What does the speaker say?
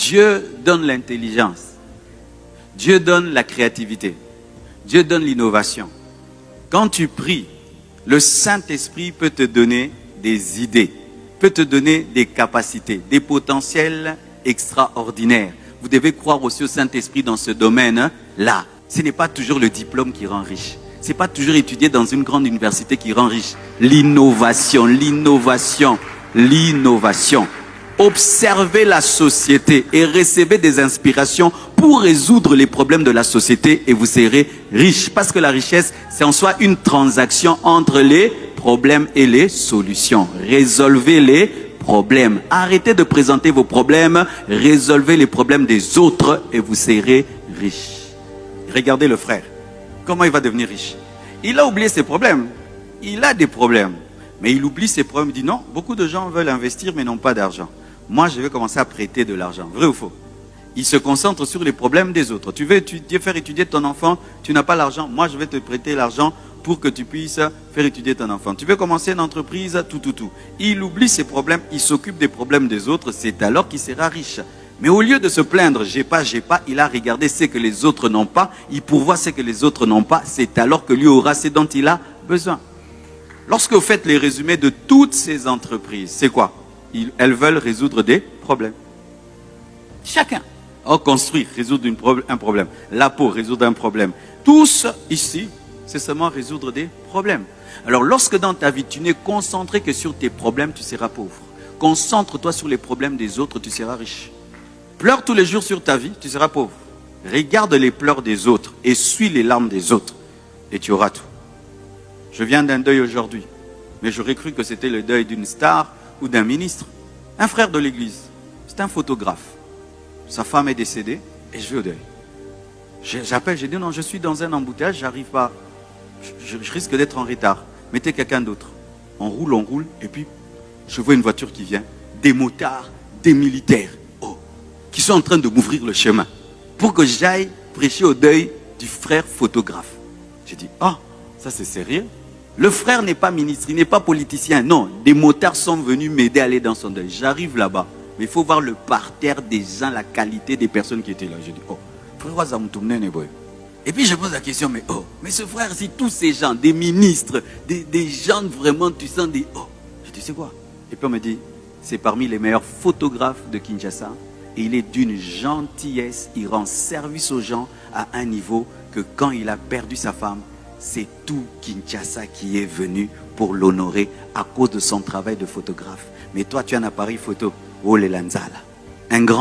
Dieu donne l'intelligence. Dieu donne la créativité. Dieu donne l'innovation. Quand tu pries, le Saint-Esprit peut te donner des idées, peut te donner des capacités, des potentiels extraordinaires. Vous devez croire aussi au Saint-Esprit dans ce domaine-là. Ce n'est pas toujours le diplôme qui rend riche. Ce n'est pas toujours étudier dans une grande université qui rend riche. L'innovation, l'innovation, l'innovation. Observez la société et recevez des inspirations pour résoudre les problèmes de la société et vous serez riche. Parce que la richesse, c'est en soi une transaction entre les problèmes et les solutions. Résolvez les problèmes. Arrêtez de présenter vos problèmes, résolvez les problèmes des autres et vous serez riche. Regardez le frère. Comment il va devenir riche? Il a oublié ses problèmes. Il a des problèmes. Mais il oublie ses problèmes. Il dit non, beaucoup de gens veulent investir mais n'ont pas d'argent. Moi, je vais commencer à prêter de l'argent. Vrai ou faux? Il se concentre sur les problèmes des autres. Tu veux faire étudier ton enfant, tu n'as pas l'argent. Moi, je vais te prêter l'argent pour que tu puisses faire étudier ton enfant. Tu veux commencer une entreprise, tout. Il oublie ses problèmes, il s'occupe des problèmes des autres. C'est alors qu'il sera riche. Mais au lieu de se plaindre, j'ai pas, il a regardé ce que les autres n'ont pas. Il pourvoit ce que les autres n'ont pas. C'est alors que lui aura ce dont il a besoin. Lorsque vous faites les résumés de toutes ces entreprises, c'est quoi? Elles veulent résoudre des problèmes. Chacun. Construire, résoudre un problème. La peau, résoudre un problème. Tous ici, c'est seulement résoudre des problèmes. Alors lorsque dans ta vie, tu n'es concentré que sur tes problèmes, tu seras pauvre. Concentre-toi sur les problèmes des autres, tu seras riche. Pleure tous les jours sur ta vie, tu seras pauvre. Regarde les pleurs des autres et suis les larmes des autres et tu auras tout. Je viens d'un deuil aujourd'hui, mais j'aurais cru que c'était le deuil d'une star ou d'un ministre. Un frère de l'église, c'est un photographe. Sa femme est décédée et je vais au deuil. J'appelle, j'ai dit non, je suis dans un embouteillage, j'arrive pas. Je risque d'être en retard. Mettez quelqu'un d'autre. On roule et puis je vois une voiture qui vient, des motards, des militaires, qui sont en train de m'ouvrir le chemin pour que j'aille prêcher au deuil du frère photographe. J'ai dit, ça c'est sérieux. Le frère n'est pas ministre, il n'est pas politicien. Non, des motards sont venus m'aider à aller dans son deuil. J'arrive là-bas, mais il faut voir le parterre des gens, la qualité des personnes qui étaient là. J'ai dit, frère, ça me tourne. Et puis je pose la question, mais ce frère, si tous ces gens, des ministres, des gens vraiment, tu sens des... Je dis, c'est quoi? Et puis on me dit, c'est parmi les meilleurs photographes de Kinshasa. Et il est d'une gentillesse, il rend service aux gens à un niveau que quand il a perdu sa femme, c'est tout Kinshasa qui est venu pour l'honorer à cause de son travail de photographe. Mais toi, tu as un appareil photo, oh les Lanzala, un grand